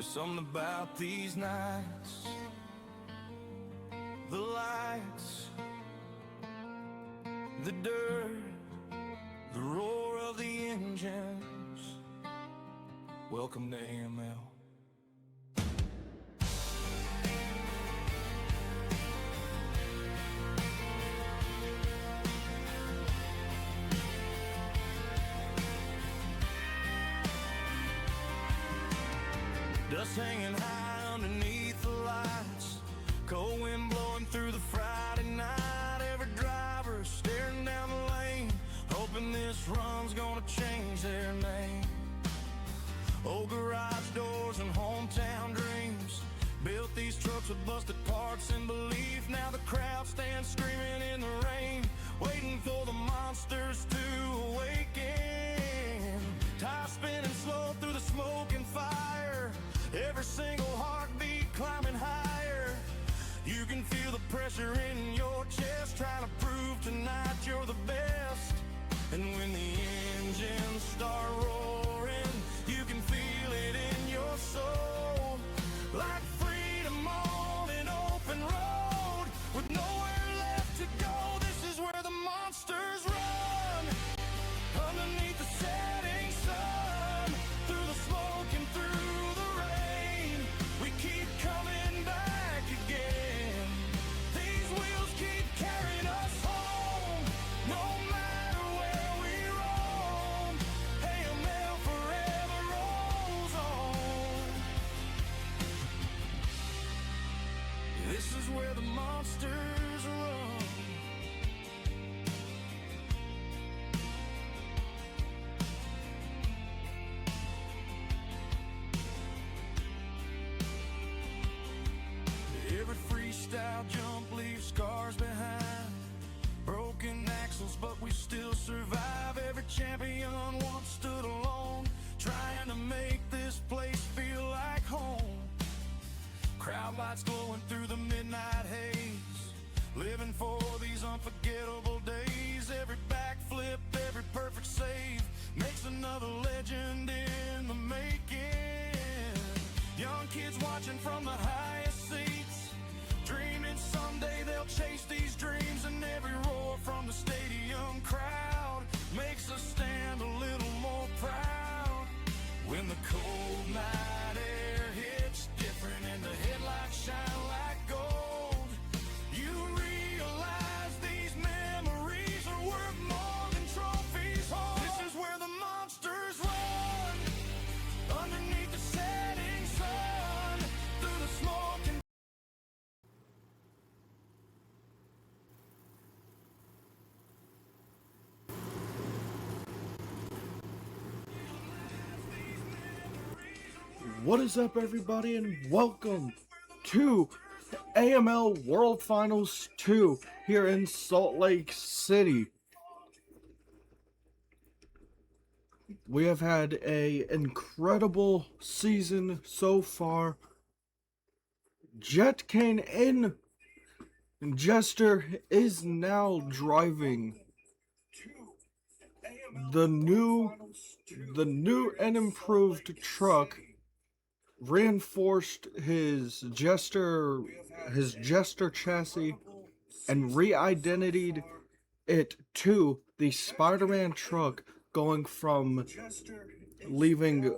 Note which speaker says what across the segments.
Speaker 1: There's something about these nights, the lights, the dirt, the roar of the engines. Welcome to AML. Dust hanging high underneath the lights, cold wind blowing through the Friday night. Every driver staring down the lane, hoping this run's gonna change their name. Old garage doors and hometown dreams built these trucks with busted parts and belief. Now the crowd stands screaming in the rain, waiting for the monsters to awaken. Tires spinning slow through the smoke and fire, every single heartbeat climbing higher. You can feel the pressure in your chest, trying to prove tonight you're the best. And when the engines start roaring, you can feel it in your soul, like freedom on an open road with nowhere left to go. This is where the monsters run, underneath the setting sun, through the smoke and through the rain. We keep coming back again. These wheels keep carrying us home, no matter where we roam. AML forever rolls on. This is where the monsters run. Every freestyle jump leaves scars behind, broken axles, but we still survive. Every champion once stood alone, trying to make this place feel like home. Crowd lights glowing through the midnight haze, living for these unforgettable days. Every backflip, every perfect save makes another legend in the making. Young kids watching from the highest seats, dreaming someday they'll chase these dreams. And every roar from the stadium crowd makes us stand a little more proud. When the cold night air hits different and the headlights shine like gold, you realize these memories are worth more than trophies hold. This is where the monsters run, underneath the setting sun, through the smoke and
Speaker 2: What is up, everybody, and welcome to AML World Finals 2 here in Salt Lake City. We have had an incredible season so far. Jett, Kaine, and Jester is now driving the new and improved truck. Reinforced his Jester chassis and re-identitied it to the Spider-Man truck, going from leaving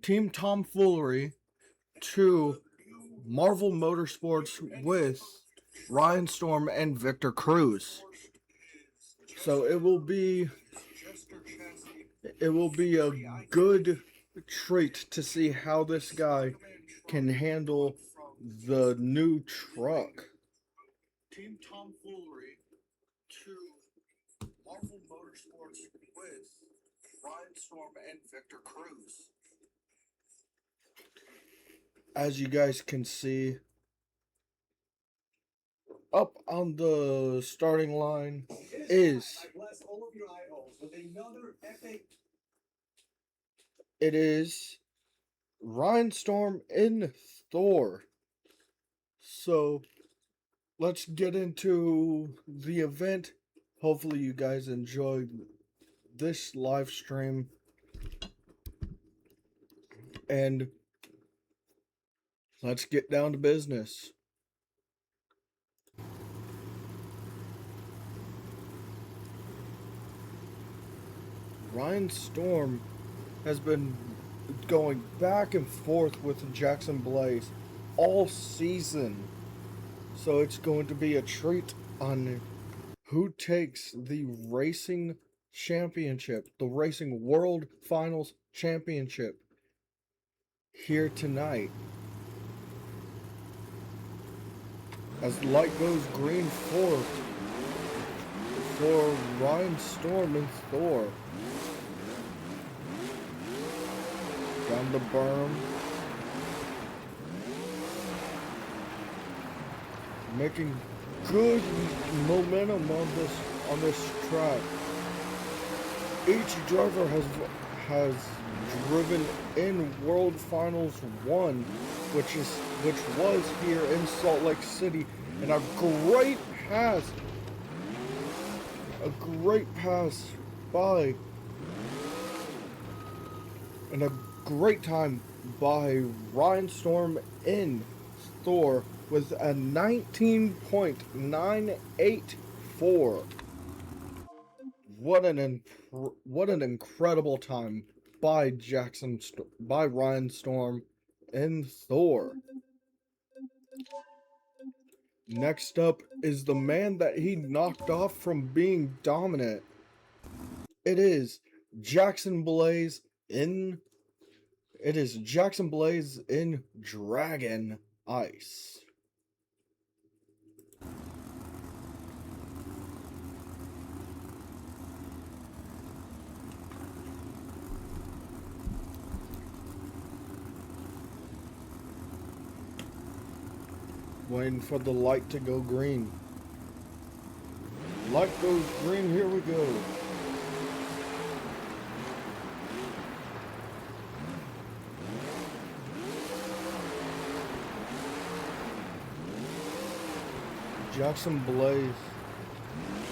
Speaker 2: Team Tomfoolery to Marvel Motorsports with Ryan Storm and Victor Cruz. So it will be a good treat to see how this guy can handle the new truck. Team Tomfoolery to Marvel Motorsports with Ryan Storm and Victor Cruz. As you guys can see, up on the starting line is Ryan Storm in Thor. So let's get into the event. Hopefully you guys enjoyed this live stream. And let's get down to business. Ryan Storm has been going back and forth with Jackson Blaze all season. So it's going to be a treat on who takes the racing championship, the Racing World Finals championship here tonight. As the light goes green for Ryan Storm and Thor. Down the berm. Making good momentum on this track. Each driver has driven in World Finals 1, which was here in Salt Lake City, and a great pass by, and a great time by Ryan in Thor with a 19.984. What an incredible time by Ryan Storm in Thor. Next up is the man that he knocked off from being dominant. It is Jackson Blaze in Dragon Ice. Waiting for the light to go green. Light goes green, here we go. Jackson Blaze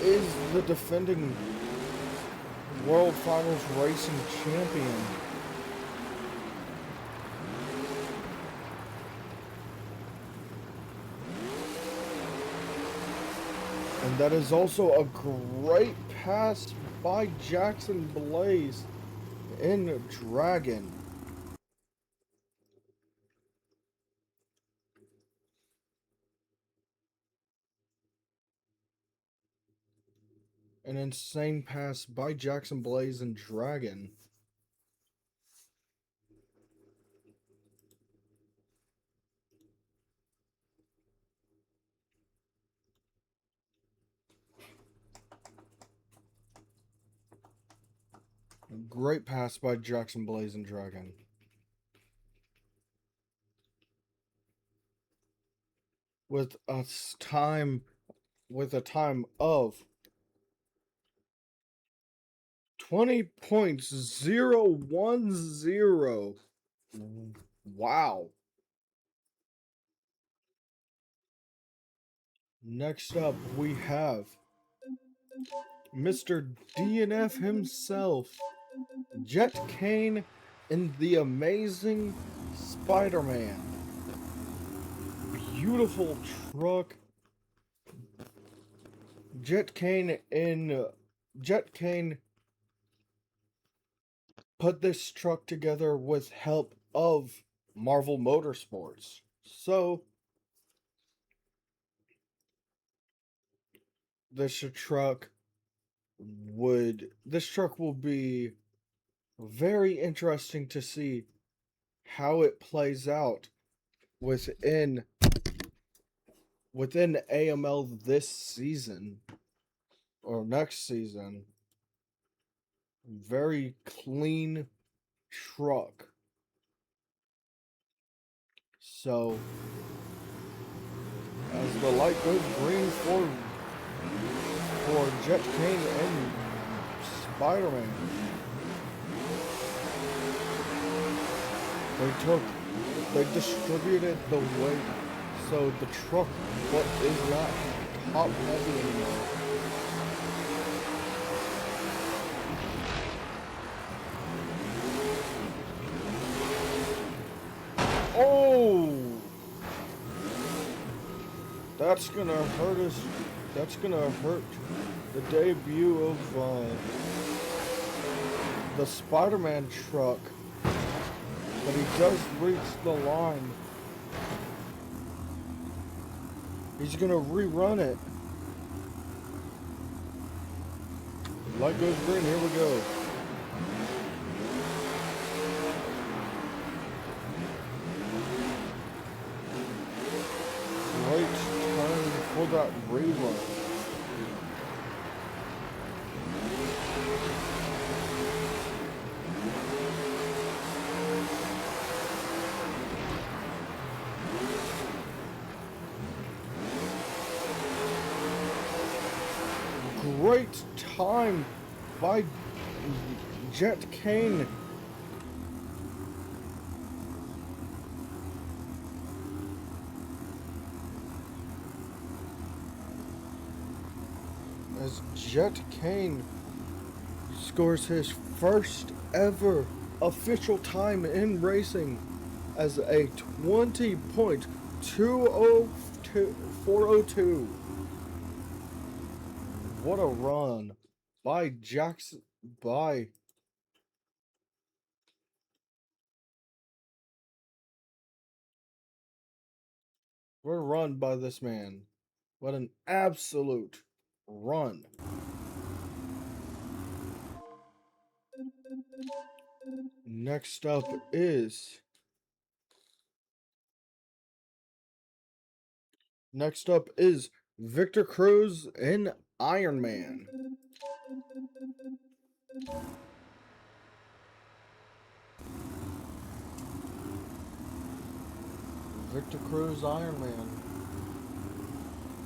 Speaker 2: is the defending World Finals racing champion. And that is also a great pass by Jackson Blaze in Dragon. An insane pass by Jackson Blaze and Dragon. A great pass by Jackson Blaze and Dragon. With a time of 20.010. Wow. Next up, we have Mr. DNF himself, Jett Kaine in the Amazing Spider-Man. Beautiful truck. Jett Kaine put this truck together with help of Marvel Motorsports. So this truck will be very interesting to see how it plays out within AML this season or next season. Very clean truck. So as the light goes green for Jett Kaine and Spider-Man, they distributed the weight, so the truck is not top heavy anymore. Oh, That's gonna hurt us. That's gonna hurt the debut of the Spider-Man truck. But he does reach the line. He's gonna rerun it. Light goes green, here we go. Great turn for that rerun. Great time by Jett Kaine. As Jett Kaine scores his first ever official time in racing as a 20.20402. What a run by Jackson, what a run by this man. What an absolute run. Next up is Victor Cruz in Iron Man. Victor Cruz Iron Man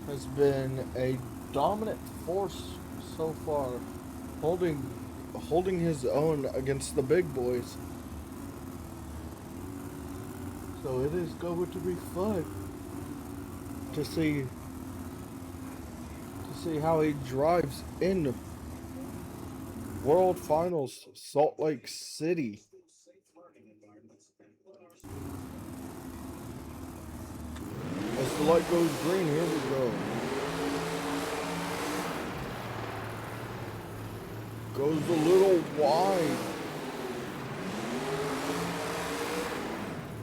Speaker 2: has been a dominant force so far, holding his own against the big boys. So it is going to be fun to see how he drives in World Finals, Salt Lake City. As the light goes green, here we go. Goes a little wide.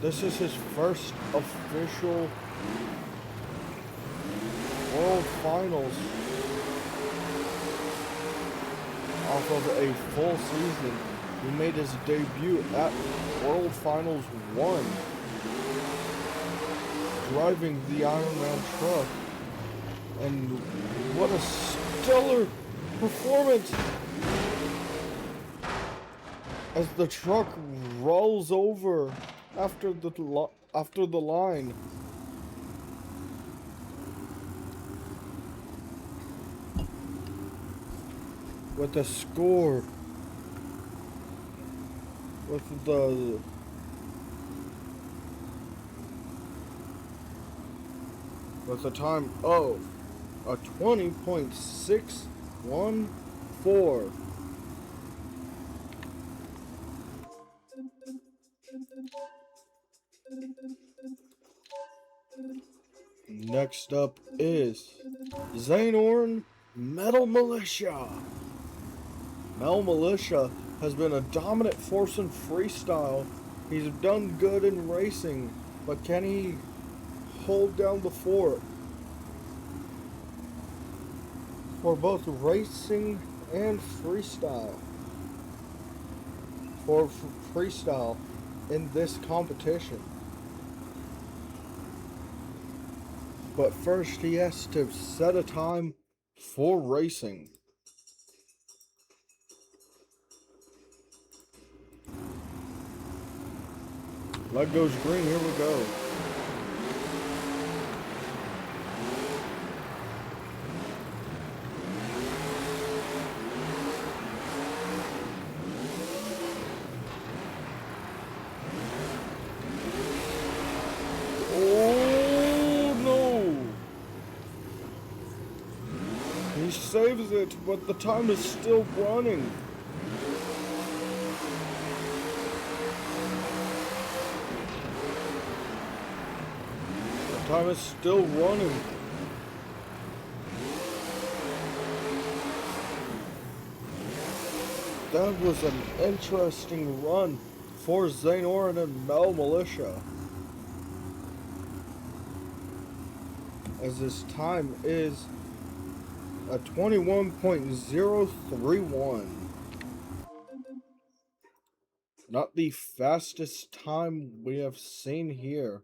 Speaker 2: This is his first official World Finals off of a full season. He made his debut at World Finals 1, driving the Iron Man truck. And what a stellar performance as the truck rolls over after the line. With a score with a time of a 20.614. Next up is Zane Metal Mulisha. Mulisha has been a dominant force in freestyle. He's done good in racing, but can he hold down the fort for both racing and freestyle? For freestyle in this competition. But first he has to set a time for racing. Light goes green, here we go. Oh no! He saves it, but the time is still running. Time is still running That was an interesting run for Zane, Orion, and Mulisha. As this time is a 21.031. Not the fastest time we have seen here.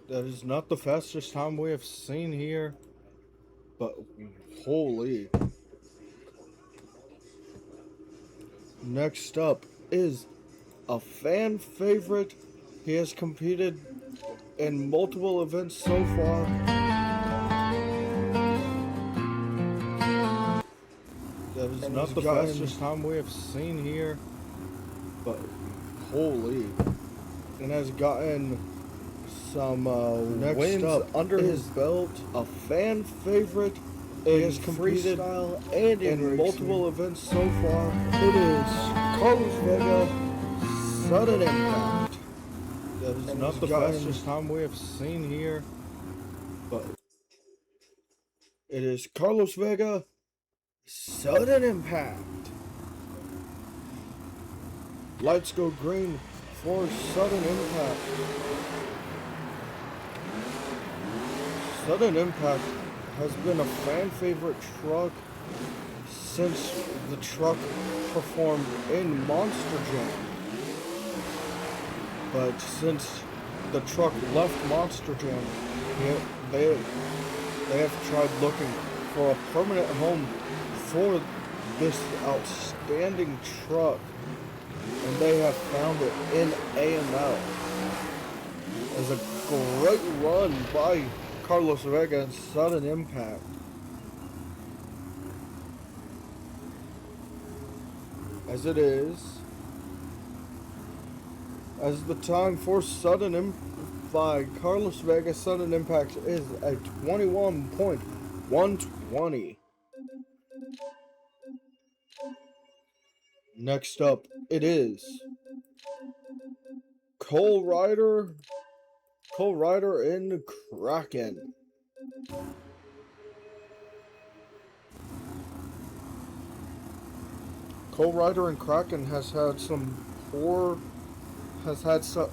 Speaker 2: That is not the fastest time we have seen here, but holy. Next up is a fan favorite. He has competed in multiple events so far. That is not the fastest time we have seen here, but holy. And has gotten some wins under his belt. A fan favorite. He has competed freestyle and in multiple events so far. It is Carlos Vega, sudden impact. That is not the fastest time we have seen here, but it is Carlos Vega, sudden impact. Lights go green for sudden impact. Sudden impact has been a fan favorite truck since the truck performed in Monster Jam. But since the truck left Monster Jam, they have tried looking for a permanent home for this outstanding truck, and they have found it in AML. As a great run by Carlos Vega and sudden impact. As it is, as the time for sudden impact by Carlos Vega sudden impact is at 21.120. Next up, it is Cole Ryder in Kraken. Cole Ryder in Kraken has had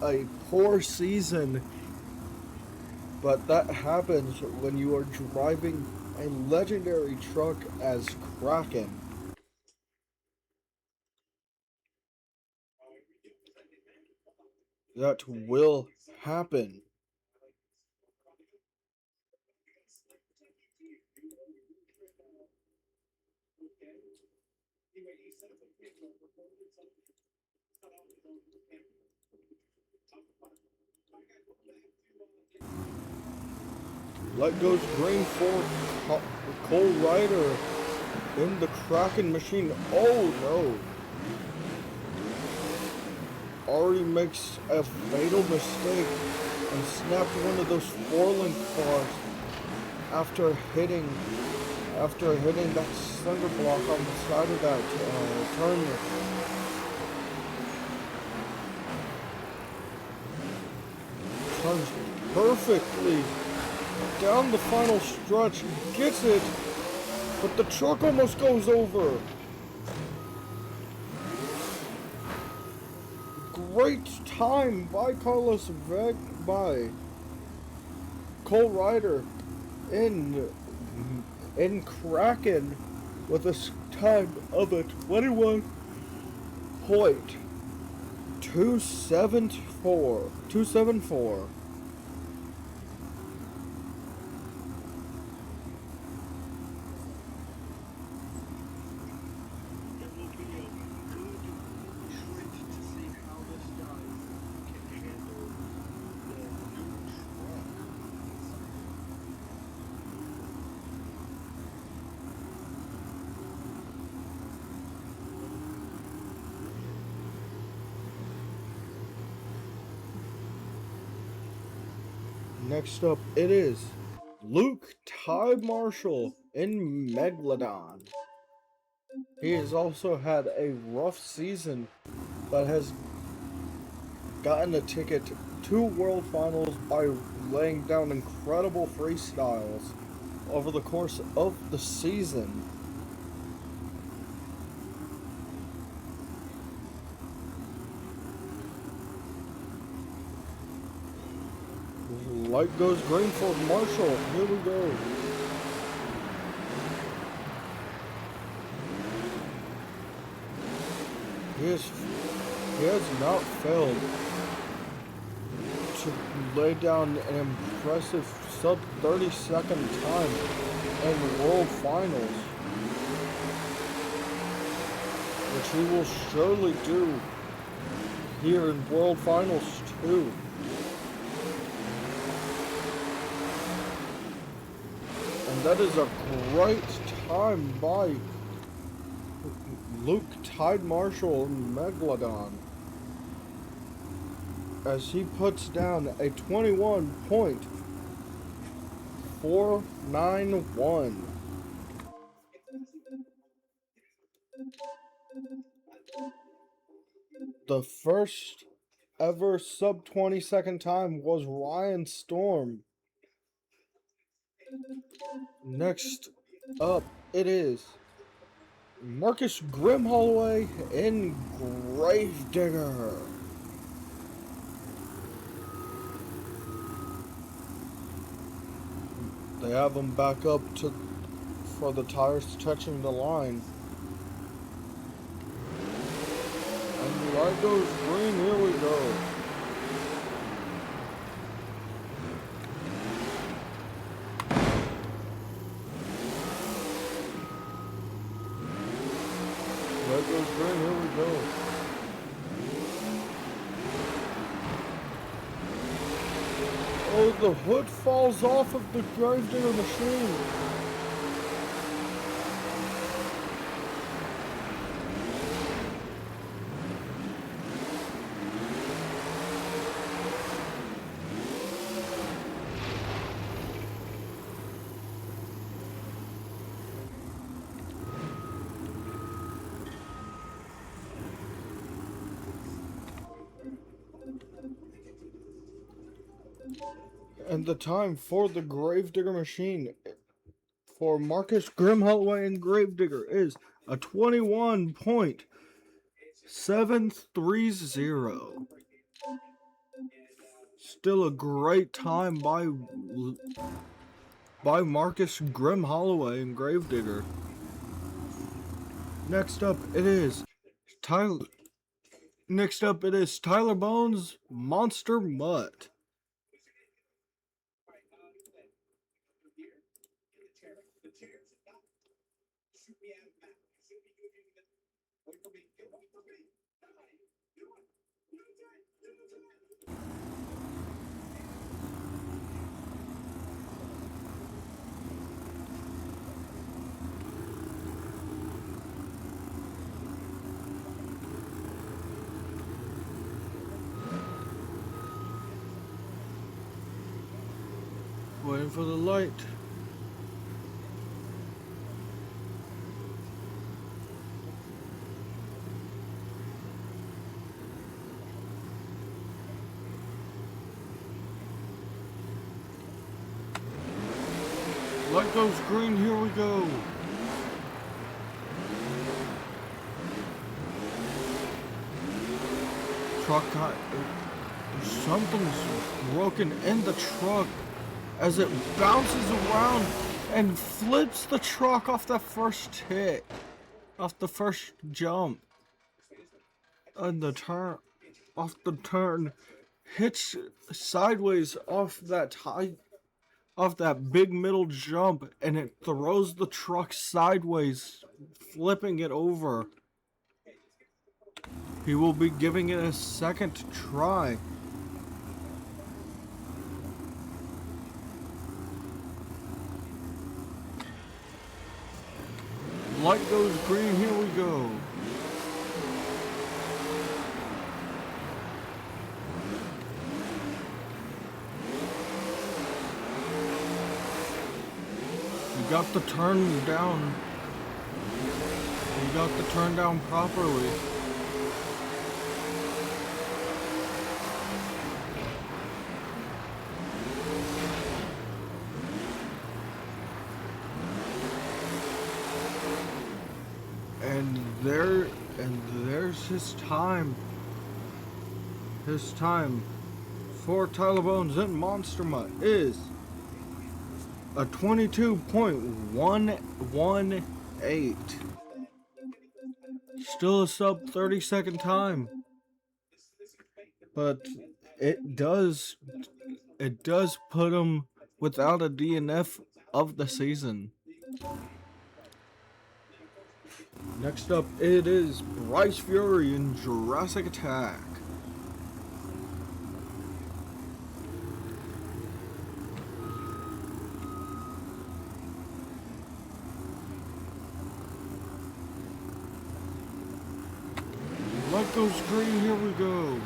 Speaker 2: a poor season, but that happens when you are driving a legendary truck as Kraken. That will happen. Light goes green for Cole Ryder in the Kraken machine. Oh no! Already makes a fatal mistake and snapped one of those four-link bars after hitting that cinder block on the side of that turn. Turns perfectly down the final stretch, gets it, but the truck almost goes over. Great time by by Cole Ryder in Kraken with a time of a 21.274. Next up, it is Luke Ty Marshall in Megalodon. He has also had a rough season, but has gotten a ticket to World Finals by laying down incredible freestyles over the course of the season. Light goes green for Marshall. Here we go. He has not failed to lay down an impressive sub 30-second time in World Finals, which he will surely do here in World Finals too. And that is a great time by Luke Tide Marshall in Megalodon, as he puts down a 21.491. The first ever sub 20-second time was Ryan Storm. Next up, it is Marcus Grim Holloway in Gravedigger. They have him back up for the tires touching the line. And the light goes green, here we go. Light goes green, here we go. Oh, the hood falls off of the Gravedigger machine. And the time for the Gravedigger machine for Marcus Grim Holloway and Gravedigger is a 21.730. Still a great time by Marcus Grim Holloway and Gravedigger. Next up it is Tyler Bones Monster Mutt. Waiting for the light. Light goes green, here we go. Truck got... something's broken in the truck as it bounces around and flips the truck off the first hit. Off the first jump. And the turn... off the turn. Hits sideways off that big middle jump, and it throws the truck sideways, flipping it over. He will be giving it a second try. Light goes green, here we go. got the turn down. He got the turn down properly. There's his time. His time for Tyler Bones and Monster Mutt is a 22.118. Still a sub 30-second time. But it does put him without a DNF of the season. Next up, it is Bryce Fury in Jurassic Attack. Light goes green, here we go.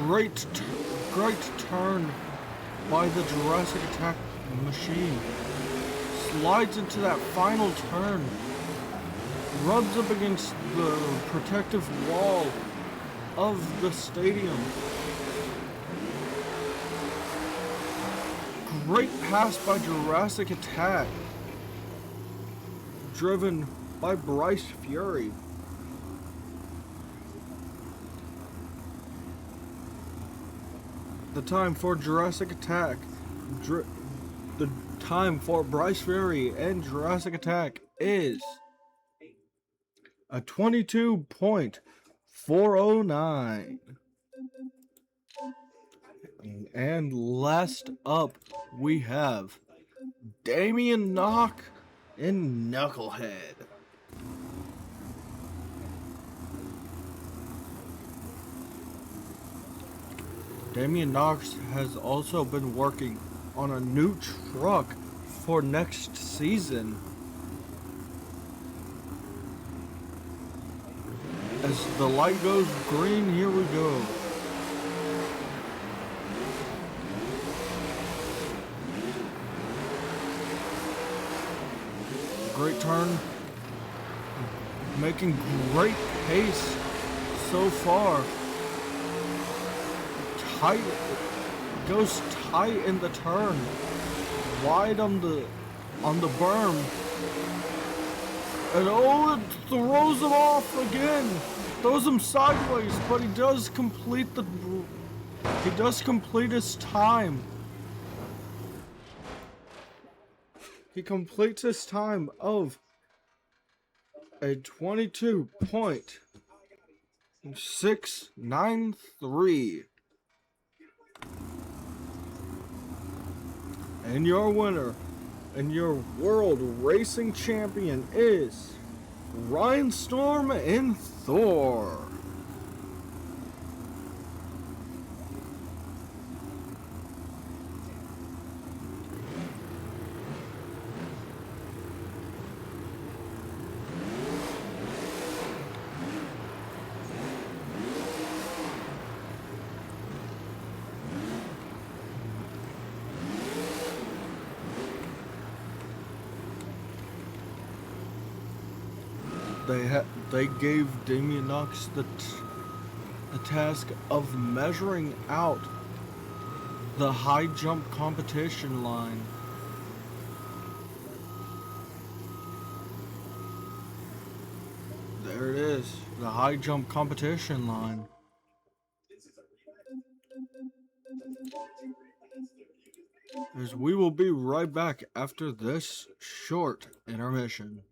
Speaker 2: Great turn by the Jurassic Attack machine. Slides into that final turn. Rubs up against the protective wall of the stadium. Great pass by Jurassic Attack. Driven by Bryce Fury. The time for Jurassic Attack, the time for Bryce Fury and Jurassic Attack is a 22.409. And last up, we have Damien Knox and Knucklehead. Damien Knox has also been working on a new truck for next season. As the light goes green, here we go. Great turn. Making great pace so far. Tight, goes tight in the turn, wide on the berm, and oh, it throws him off again, throws him sideways, but he does complete his time. He completes his time of a 22.693. And your winner and your world racing champion is Ryan Storm and Thor. They gave Damien Knox the task of measuring out the high jump competition line. There it is, the high jump competition line. As we will be right back after this short intermission.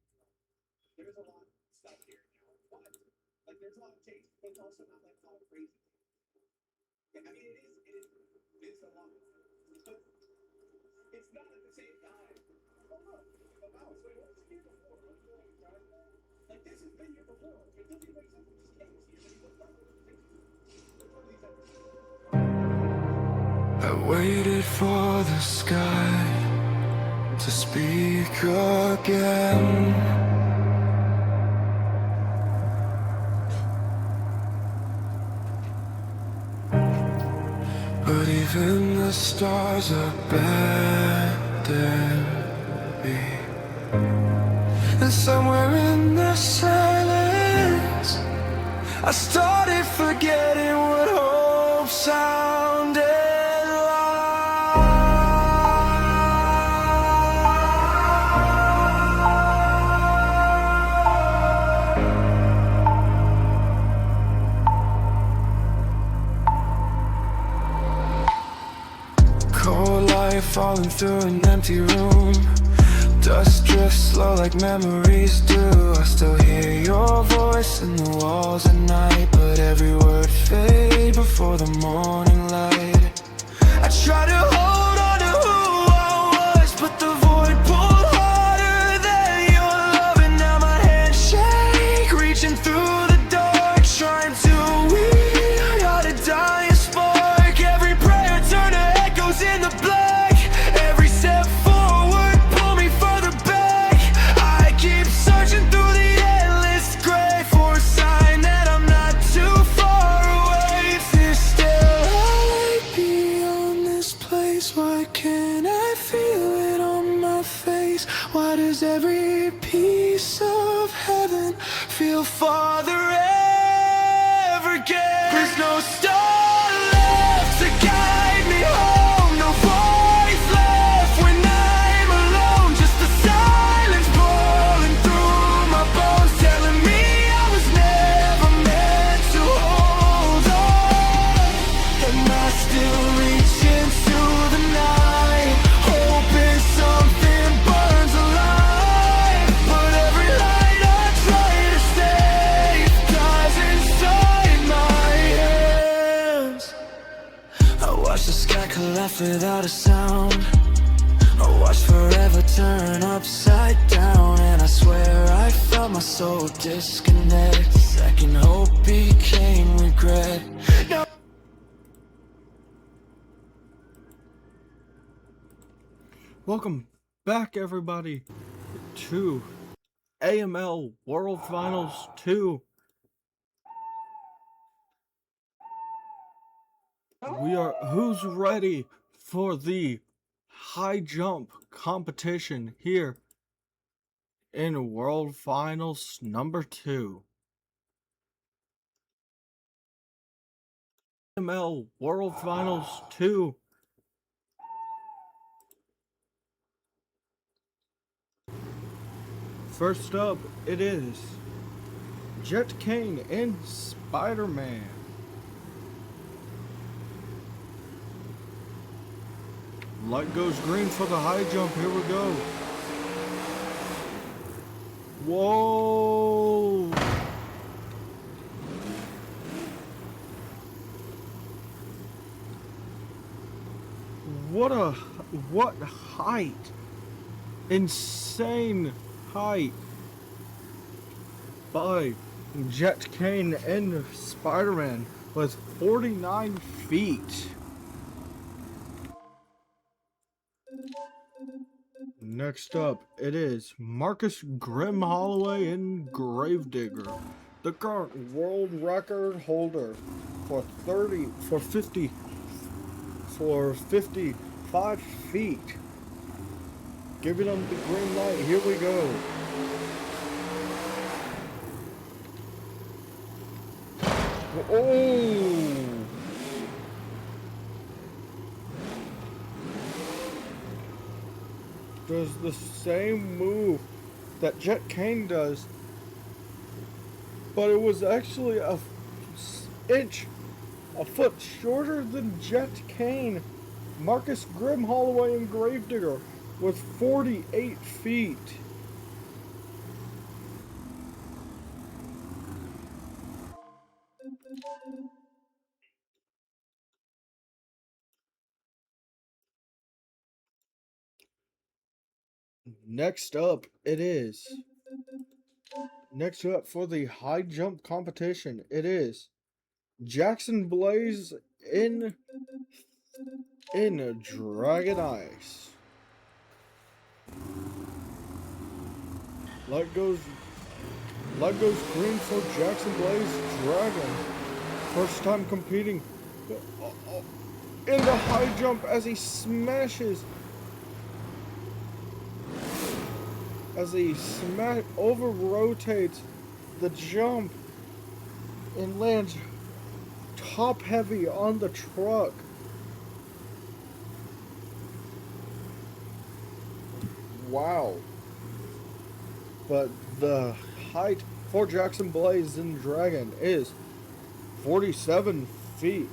Speaker 1: I waited for the sky to speak again. But even the stars abandon me. And somewhere in the silence, I started forgetting what hope sounded like. Cold light falling through an empty room. Dust drifts slow like memories do. I still hear your voice in the walls at night, but every word fade before the morning light. I try to hold on to who I was, but the void pulled harder than your love, and now my hands shake, reaching through the dark, trying to weed out a dying spark. Every prayer turned to echoes in the black. Every step forward pull me further back. I keep searching through the endless gray for a sign that I'm not too far away. Is there still a light beyond this place? Why can't I feel it on my face? Why does every piece of heaven feel farther ever again? There's no star left to guide me home, no voice left when I'm alone. Just the silence pouring through my bones, telling me I was never meant to hold on. And I still reach into the night, hoping something burns alive. But every light I try to save dies inside my hands. I watch the sky collapse without a sound. I watch forever turn upside down, and I swear I felt my soul disconnect. Second hope became regret. No.
Speaker 2: Welcome back, everybody, to AML World Finals 2. Who's ready for the high jump competition here in World Finals number 2? AML World Finals 2. First up, it is Jett, Kaine, and Spider-Man. Light goes green for the high jump. Here we go. Whoa! What height? Insane height by Jett, Kaine, and Spider-Man with 49 feet. Next up, it is Marcus Grim Holloway and Gravedigger, the current world record holder for 55 feet. Giving them the green light. Here we go. Oh! Does the same move that Jett, Kaine does, but it was actually a foot shorter than Jett, Kaine. Marcus Grim Holloway and Gravedigger with 48 feet. Next up for the high jump competition, it is Jackson Blaze in Dragon Ice. Light goes green for Jackson Blaze Dragon. First time competing. in the high jump as he smashes. As he over rotates the jump and lands top heavy on the truck. Wow. But the height for Jackson Blaze and Dragon is 47 feet.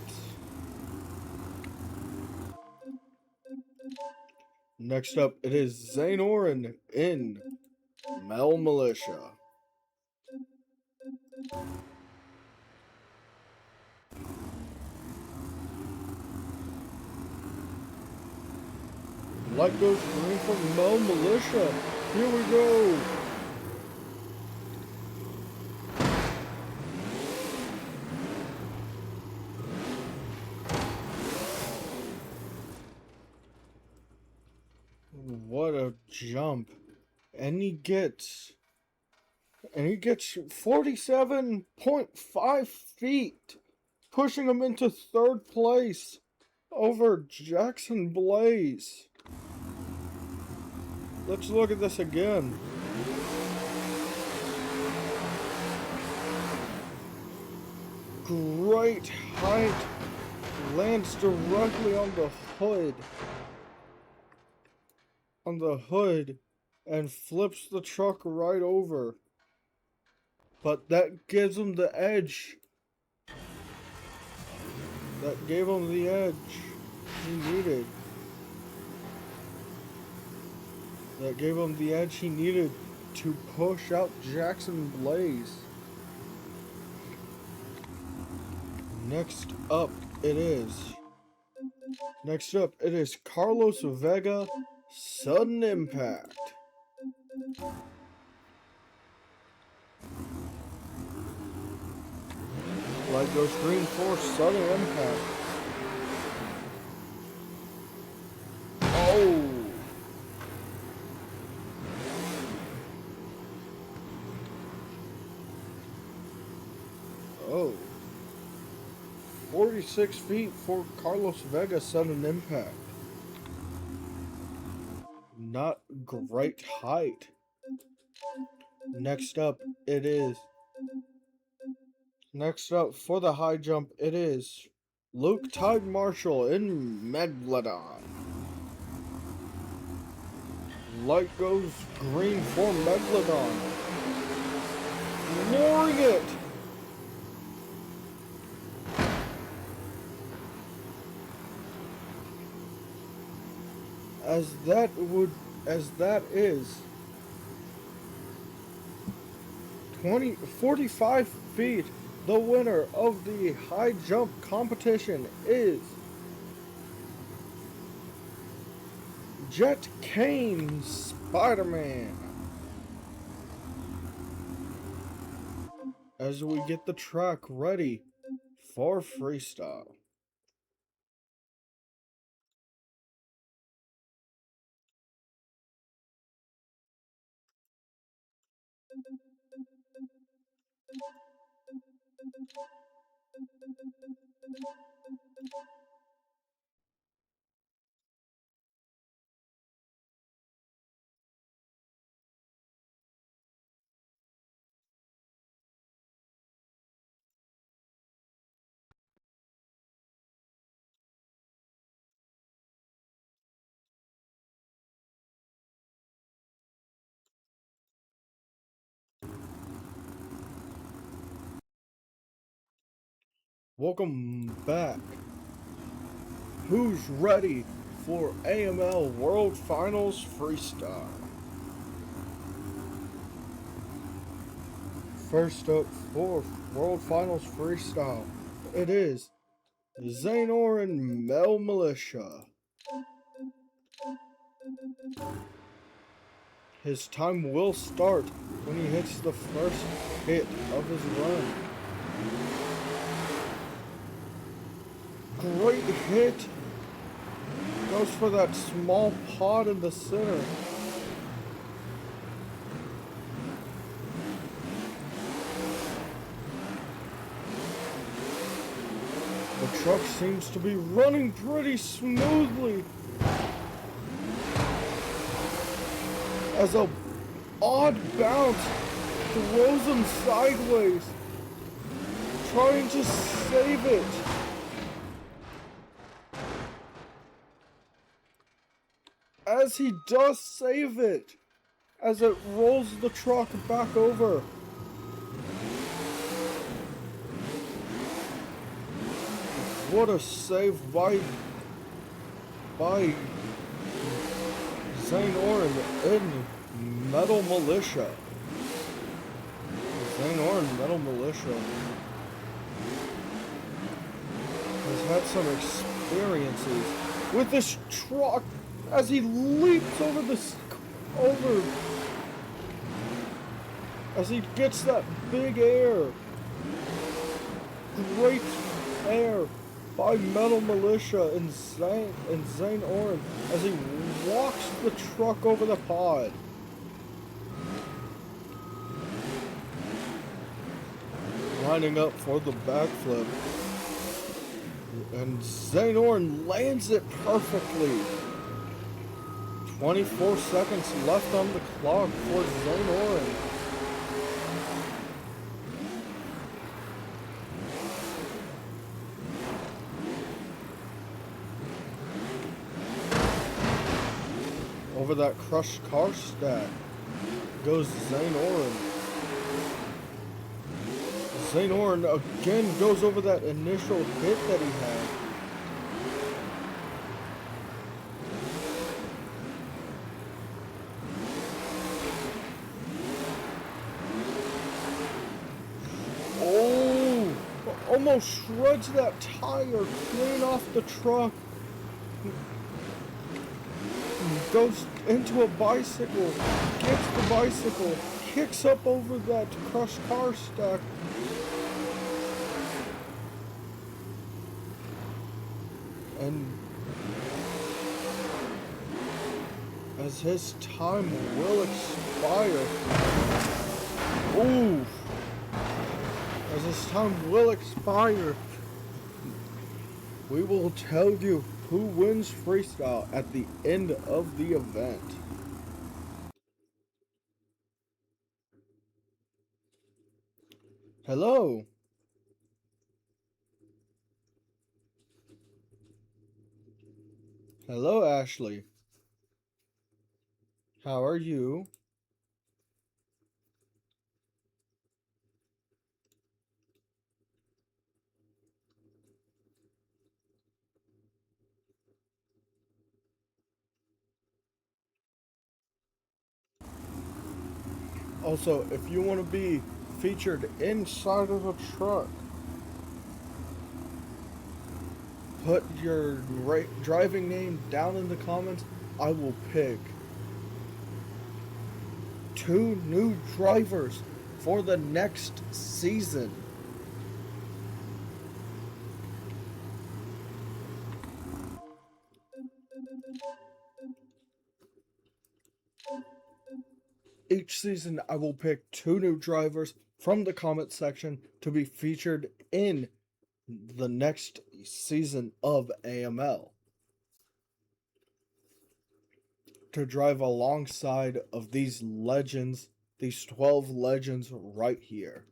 Speaker 2: Next up, it is Zane Orion in Mulisha. Light goes green for Mulisha. Here we go. What a jump. And he gets 47.5 feet, pushing him into third place over Jackson Blaze. Let's look at this again. Great height, lands directly on the hood. And flips the truck right over. But that gives him the edge. That gave him the edge he needed. That gave him the edge he needed to push out Jackson Blaze. Next up it is Carlos Vega, Sudden Impact. Light goes green for Sudden Impact. Oh! Oh. 46 feet for Carlos Vega, Sudden Impact. Not great height. Next up for the high jump, it is Luke Tide Marshall in Megalodon. Light goes green for Megalodon. Lowering it. As that is 45 feet. The winner of the high jump competition is Jett Kaine, Spider-Man. As we get the track ready for freestyle. Welcome back. Who's ready for AML World Finals Freestyle? First up for World Finals Freestyle, it is Zane Orion, Mulisha. His time will start when he hits the first hit of his run. Great hit. Goes for that small pod in the center. The truck seems to be running pretty smoothly as a odd bounce throws him sideways, trying to save it. As he does save it, as it rolls the truck back over. What a save by Zane Orion in Metal Mulisha. Zane Orion, Metal Mulisha, has had some experiences with this truck as he leaps over as he gets that big air. Great air by Metal Mulisha and Zane Orion as he walks the truck over the pod. Lining up for the backflip. And Zane Orion lands it perfectly. 24 seconds left on the clock for Zane Orion. Over that crushed car stack goes Zane Orion. Zane Orion again goes over that initial hit that he had. Oh, almost shreds that tire clean off the truck. Goes into a bicycle, gets the bicycle, kicks up over that crushed car stack. And as his time will expire, as his time will expire, we will tell you who wins freestyle at the end of the event. Hello. Hello, Ashley. How are you? Also, if you want to be featured inside of a truck, put your driving name down in the comments. I will pick 2 new drivers for the next season. Each season, I will pick 2 new drivers from the comment section to be featured in the next season of AML. To drive alongside of these legends, these 12 legends right here.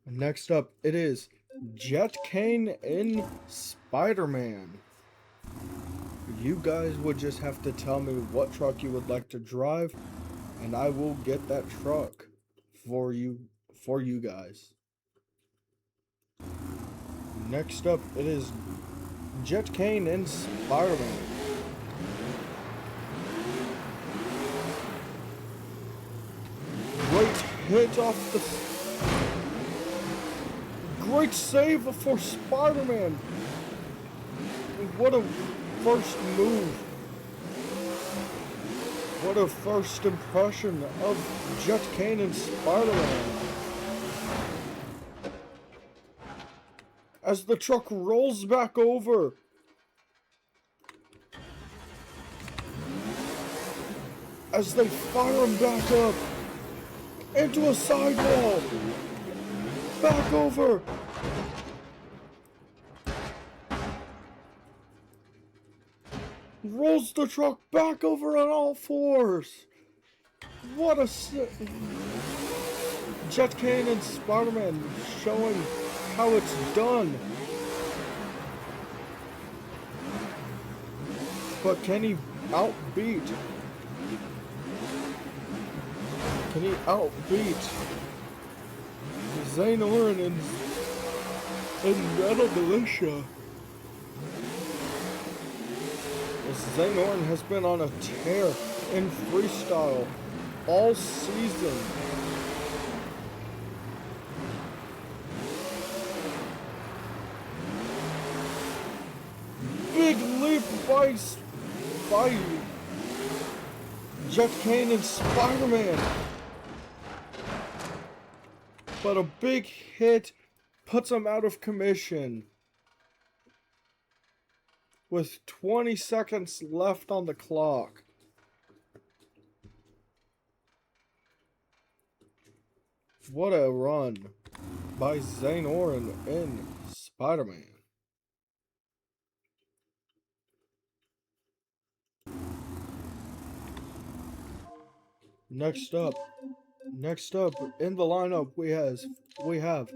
Speaker 2: Next up, it is Jett, Kaine in Spider-Man. You guys would just have to tell me what truck you would like to drive, and I will get that truck for you guys. Next up, it is Jett, Kaine in Spider-Man. Great hit off the... Great save for Spider-Man. What a first move. What a first impression of Jett, Kaine and Spider-Man. As the truck rolls back over. As they fire him back up. into a sidewall. Back over. Rolls the truck back over on all fours. What a Jett, Kaine, and Spider-Man showing how it's done. But can he outbeat? Can he outbeat Zane, Orion, and Mulisha? Zane Orion has been on a tear in freestyle all season. Big leap by Jett, Kaine, and Spider-Man. But a big hit puts him out of commission. With 20 seconds left on the clock. What a run by Zane Orion and Spider-Man. Next up in the lineup we have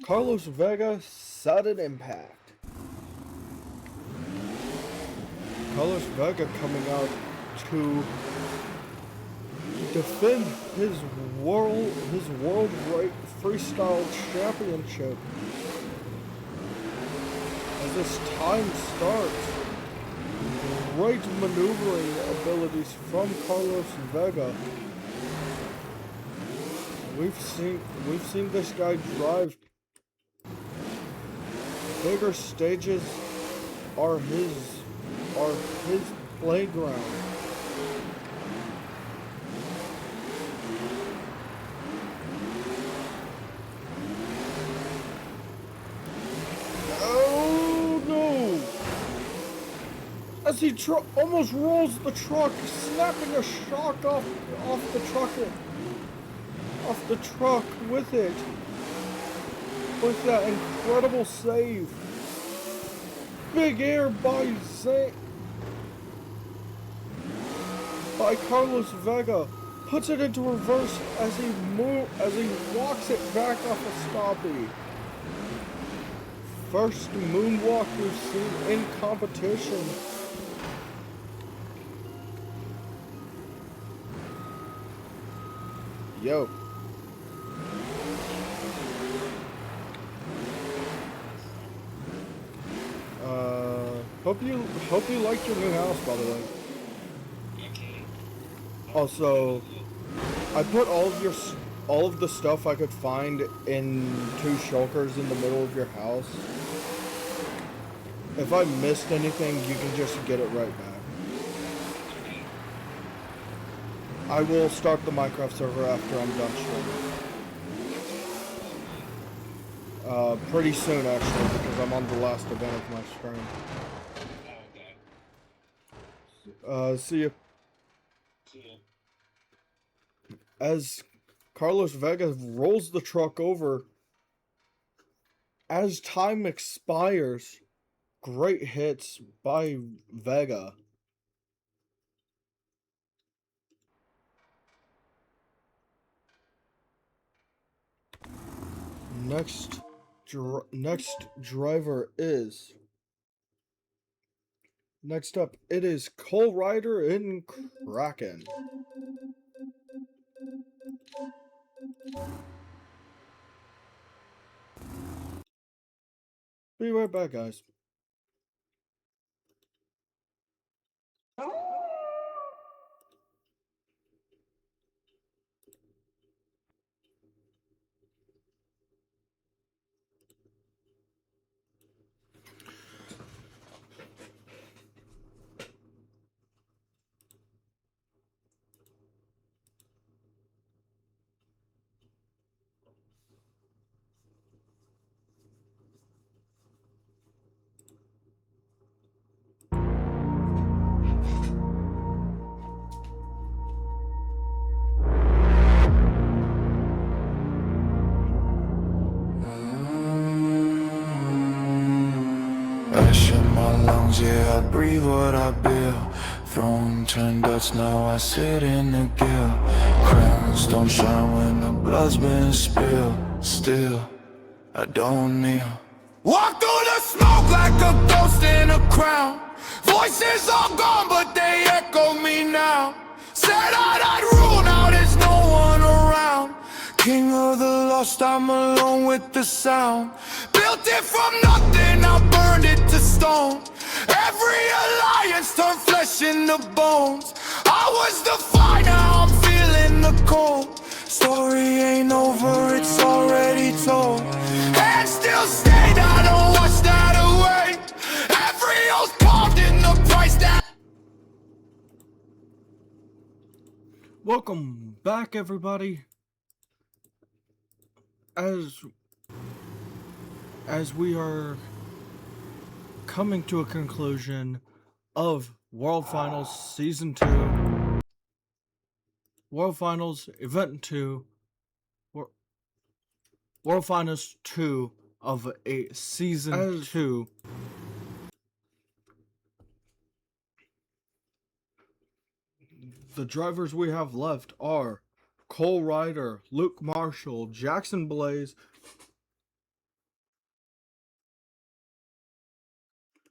Speaker 2: Carlos Vega, Sudden Impact. Carlos Vega coming out to defend his world freestyle championship. As this time starts, great maneuvering abilities from Carlos Vega. We've seen this guy drive. Bigger stages are his playground. Oh no! As he almost rolls the truck, snapping a shock off the truck with it. With that incredible save. Big air by Carlos Vega, puts it into reverse as he walks it back off a stoppie. First moonwalk we've seen in competition. Yo. Hope you like your new house, by the way. Also, I put all of the stuff I could find in 2 shulkers in the middle of your house. If I missed anything, you can just get it right back. I will start the Minecraft server after I'm done streaming. Pretty soon actually, because I'm on the last event of my stream. See ya. As Carlos Vega rolls the truck over, as time expires, great hits by Vega. Next driver is... Next up, it is Cole Ryder in Kraken. Be right back, guys.
Speaker 1: Ash in my lungs, yeah, I breathe what I build. Throne turned Dutch, now I sit in the gill. Crowns don't shine when the blood's been spilled. Still, I don't kneel. Walk through the smoke like a ghost in a crown. Voices are gone, but they echo me now. Said I'd rule, now there's no one around. King of the lost, I'm alone with the sound. Built it from nothing, I burned it to stone. Every alliance turned flesh into bones. I was the fire, now I'm feeling the cold. Story ain't over, it's already told. And still stayed, I don't wash that away. Every oath carved in the price that.
Speaker 2: Welcome back, everybody. As we are coming to a conclusion of World Finals Season 2, World Finals Event 2, World Finals 2 of a Season 2. The drivers we have left are Cole Ryder, Luke Marshall, Jackson Blaze,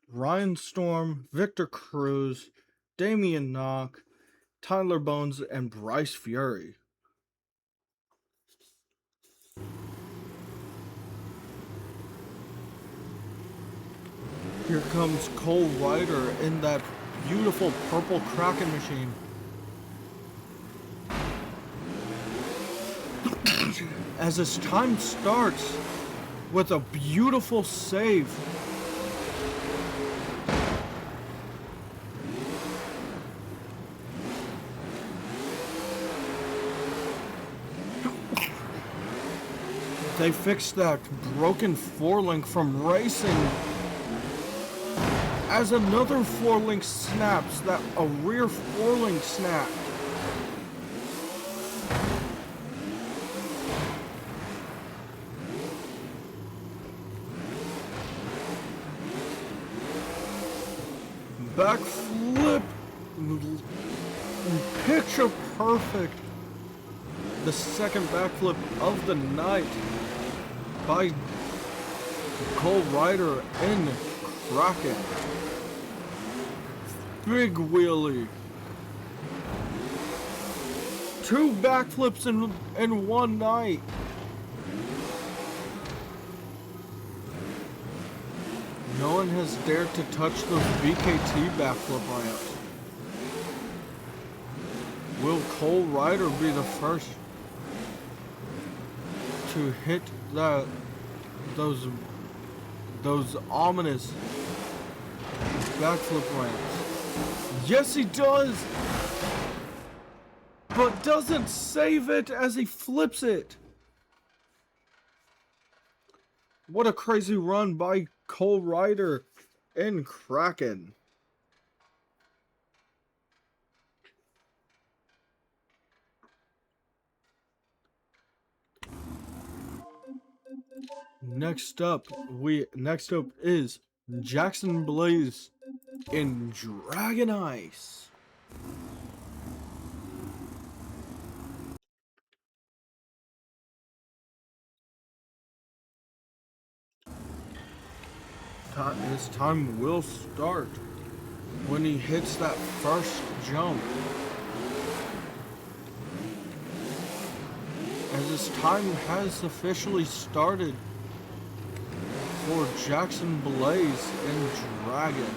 Speaker 2: Ryan Storm, Victor Cruz, Damien Knox, Tyler Bones, and Bryce Fury. Here comes Cole Ryder in that beautiful purple Kraken machine. As his time starts with a beautiful save. They fixed that broken four-link from racing. As another four-link snaps, a rear four-link snap. Backflip, picture perfect. The second backflip of the night by Cole Ryder in Kraken. Big wheelie. 2 backflips in one night. No one has dared to touch those BKT backflip ramps. Will Cole Ryder be the first to hit those ominous backflip ramps? Yes, he does, but doesn't save it as he flips it. What a crazy run by Cole Ryder in Kraken. Next up is Jackson Blaze in Dragon Ice. His time will start when he hits that first jump. As his time has officially started for Jackson Blaze in Dragon.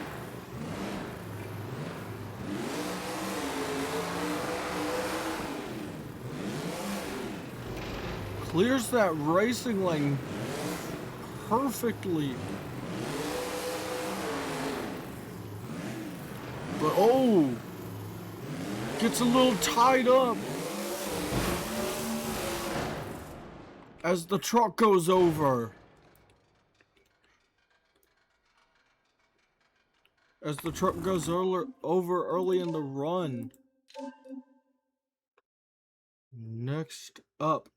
Speaker 2: Clears that racing lane perfectly. But oh, gets a little tied up as the truck goes over. As the truck goes over early in the run. Next up,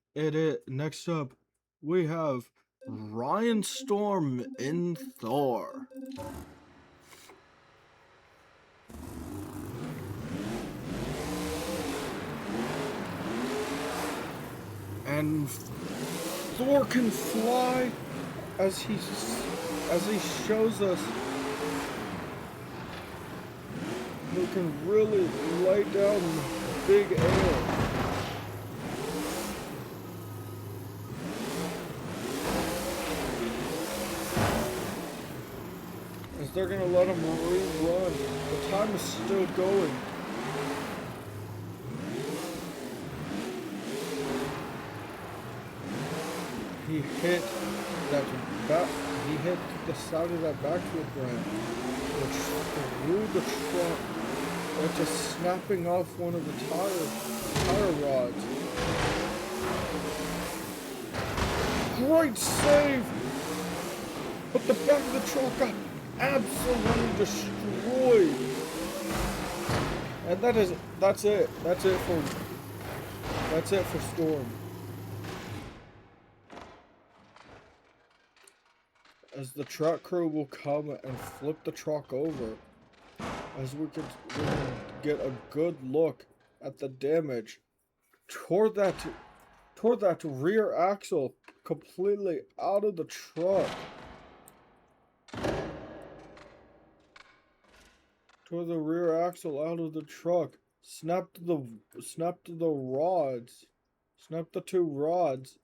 Speaker 2: we have Ryan Storm in Thor. And Thor can fly as he shows us. He can really lay down big air. As they're gonna let him rerun. The time is still going. He hit the side of that backflip ramp, which threw the truck into snapping off one of the tire rods. Great save! But the back of the truck got absolutely destroyed. And that's it for Storm. As the truck crew will come and flip the truck over, as we can get a good look at the damage toward that rear axle completely out of the truck. Toward the rear axle out of the truck. Snapped the rods. Snapped the two rods.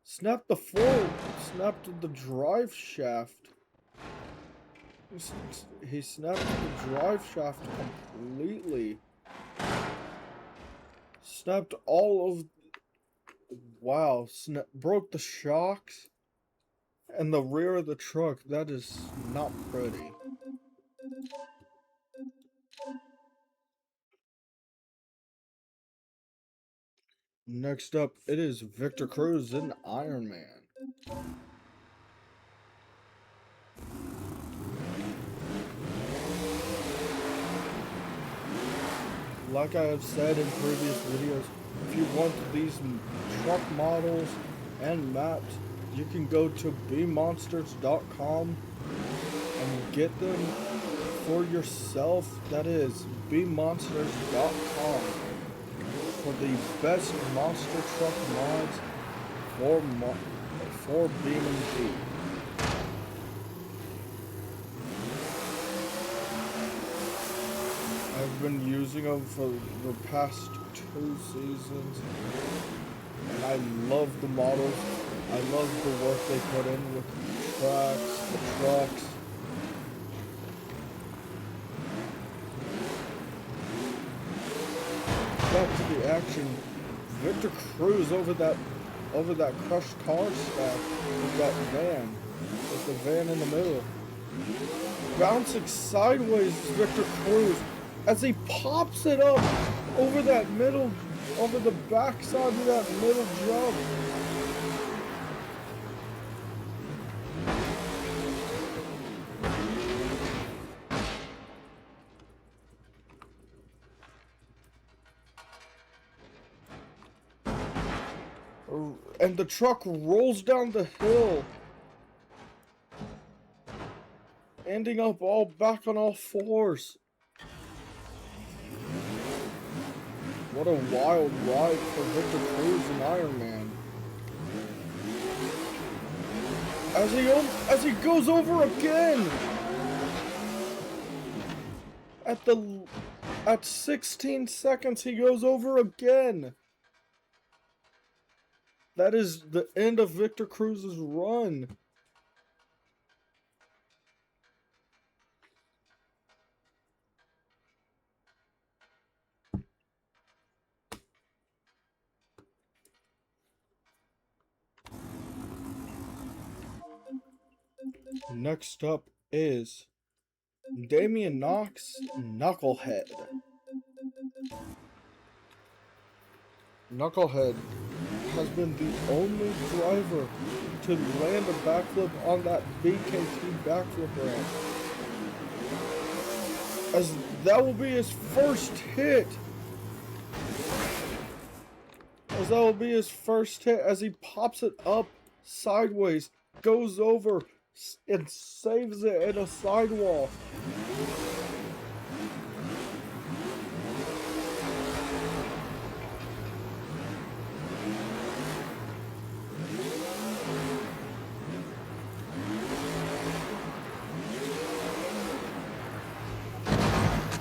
Speaker 2: Snapped the drive shaft. He snapped the drive shaft completely. Snapped all of... Wow. Broke the shocks. And the rear of the truck. That is not pretty. Next up, it is Victor Cruz in Iron Man. Like I have said in previous videos, if you want these truck models and maps, you can go to bmonsters.com and get them for yourself. That is bmonsters.com. For the best monster truck mods for BMG. I've been using them for the past 2 seasons, and I love the models. I love the work they put in with the tracks, the trucks. Back to the action. Victor Cruz over that crushed car stack with that van. With the van in the middle. Bouncing sideways is Victor Cruz as he pops it up over the backside of that middle jump. And the truck rolls down the hill, ending up all back on all fours. What a wild ride for Victor Cruz and Iron Man. As he goes over again at 16 seconds, he goes over again. That is the end of Victor Cruz's run. Next up is Damien Knox, Knucklehead. Knucklehead has been the only driver to land a backflip on that BKT backflip ramp. As that will be his first hit. As that will be his first hit as he pops it up sideways, goes over, and saves it in a sidewalk.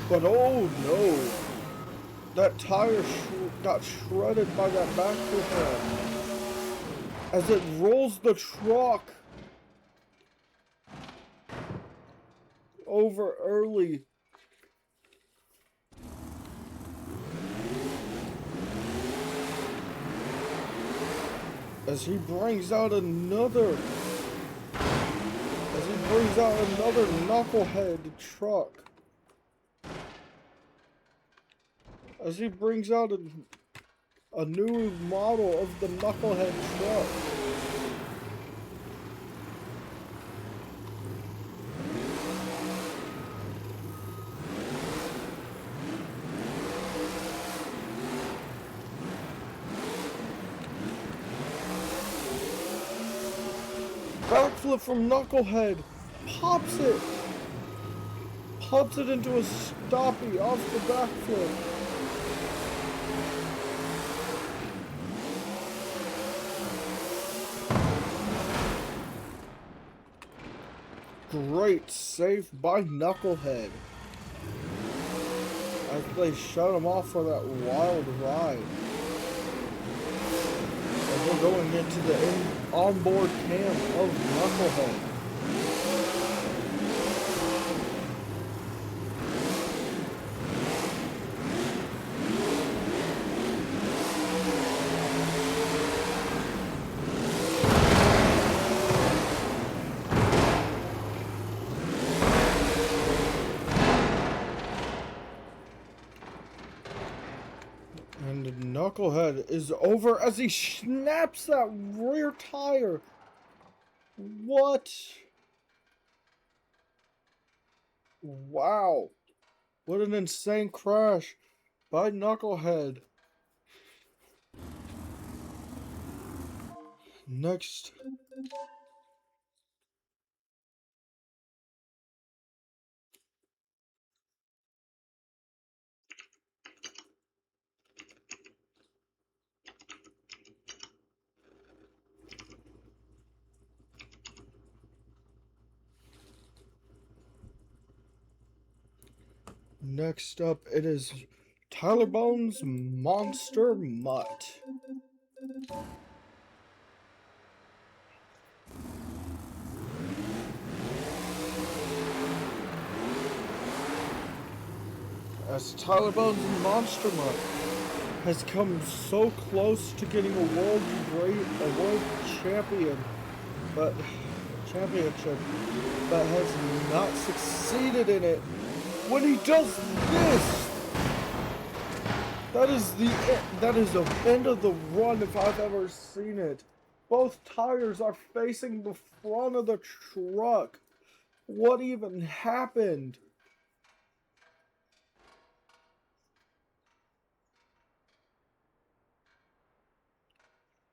Speaker 2: But oh no, that tire got shredded by that backflip as it rolls the truck over early. As he brings out another Knucklehead truck. As he brings out a new model of the Knucklehead truck. Backflip from Knucklehead, pops it into a stoppie off the backflip. Great save by Knucklehead as they shut him off for that wild ride. And we're going into the onboard cam of Knucklehead. And Knucklehead is over as he snaps that rear tire. What? Wow. What an insane crash by Knucklehead. Next. Next up, it is Tyler Bones' Monster Mutt. As Tyler Bones' Monster Mutt has come so close to getting a world championship, but has not succeeded in it. When he does this, that is the end of the run if I've ever seen it. Both tires are facing the front of the truck. What even happened?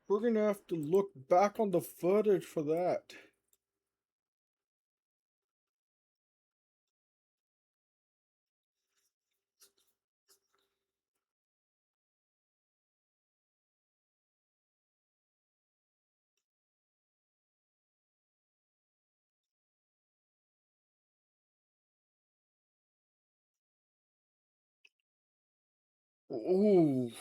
Speaker 2: We're gonna have to look back on the footage for that. Ooh.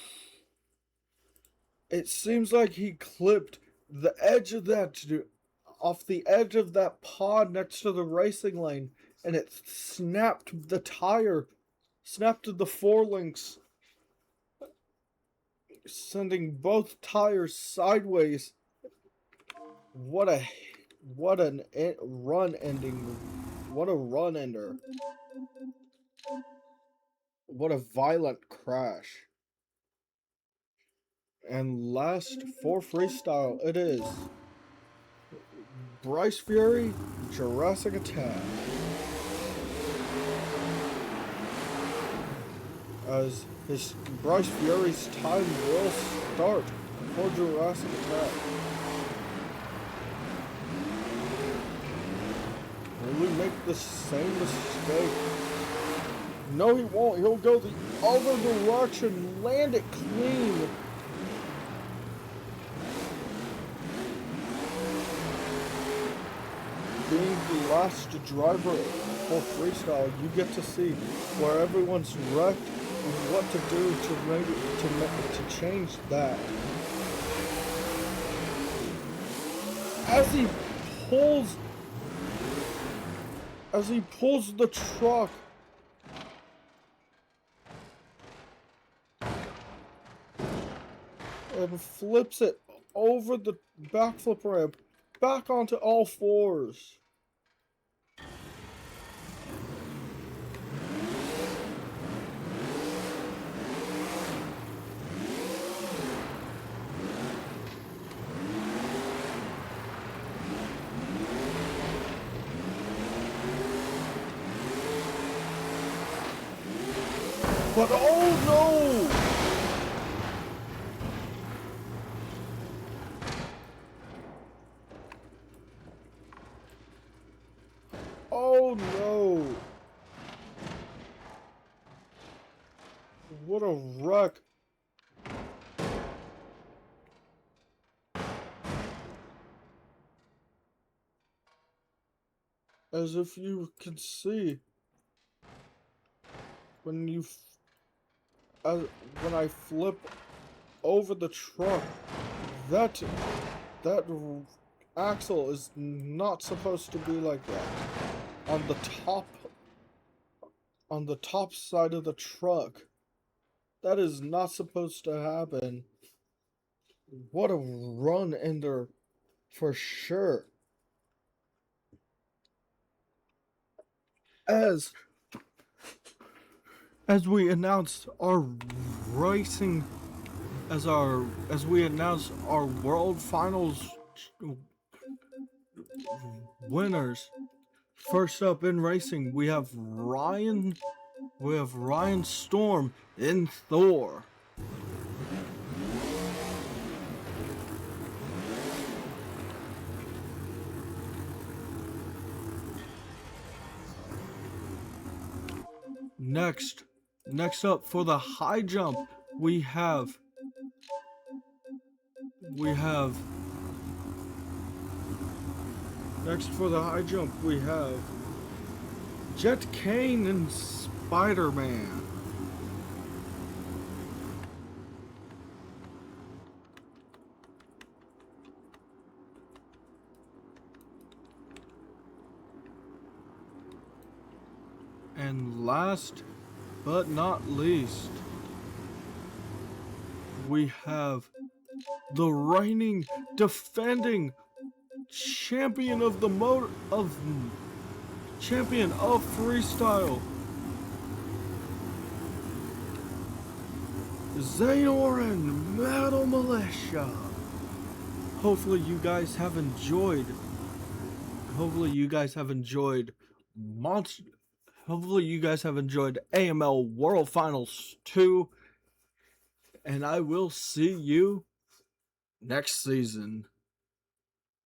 Speaker 2: It seems like he clipped the edge of that, off the edge of that pod next to the racing lane, and it snapped the tire, snapped the forlinks, sending both tires sideways. What a run ending. What a run ender. What a violent crash. And last for freestyle, it is Bryce Fury, Jurassic Attack. As Bryce Fury's time will start for Jurassic Attack. Will he make the same mistake? No, he won't. He'll go the other direction, land it clean. Being the last driver for Freestyle, you get to see where everyone's wrecked and what to do to change that. As he pulls the truck, and flips it over the backflip ramp back onto all fours. But oh no! Oh no! What a wreck! As if you can see, when I flip over the truck, that axle is not supposed to be like that. On the top side of the truck, that is not supposed to happen. What a run ender for sure. As we announce our racing, as we announce our World Finals winners. First up in racing, we have Ryan Storm in Thor. Next up for the high jump, we have Jett, Kaine, and Spider-Man. And last but not least, we have the reigning, defending champion of champion of Freestyle, Zane and Metal Mulisha. Hopefully you guys have enjoyed AML World Finals 2, and I will see you next season.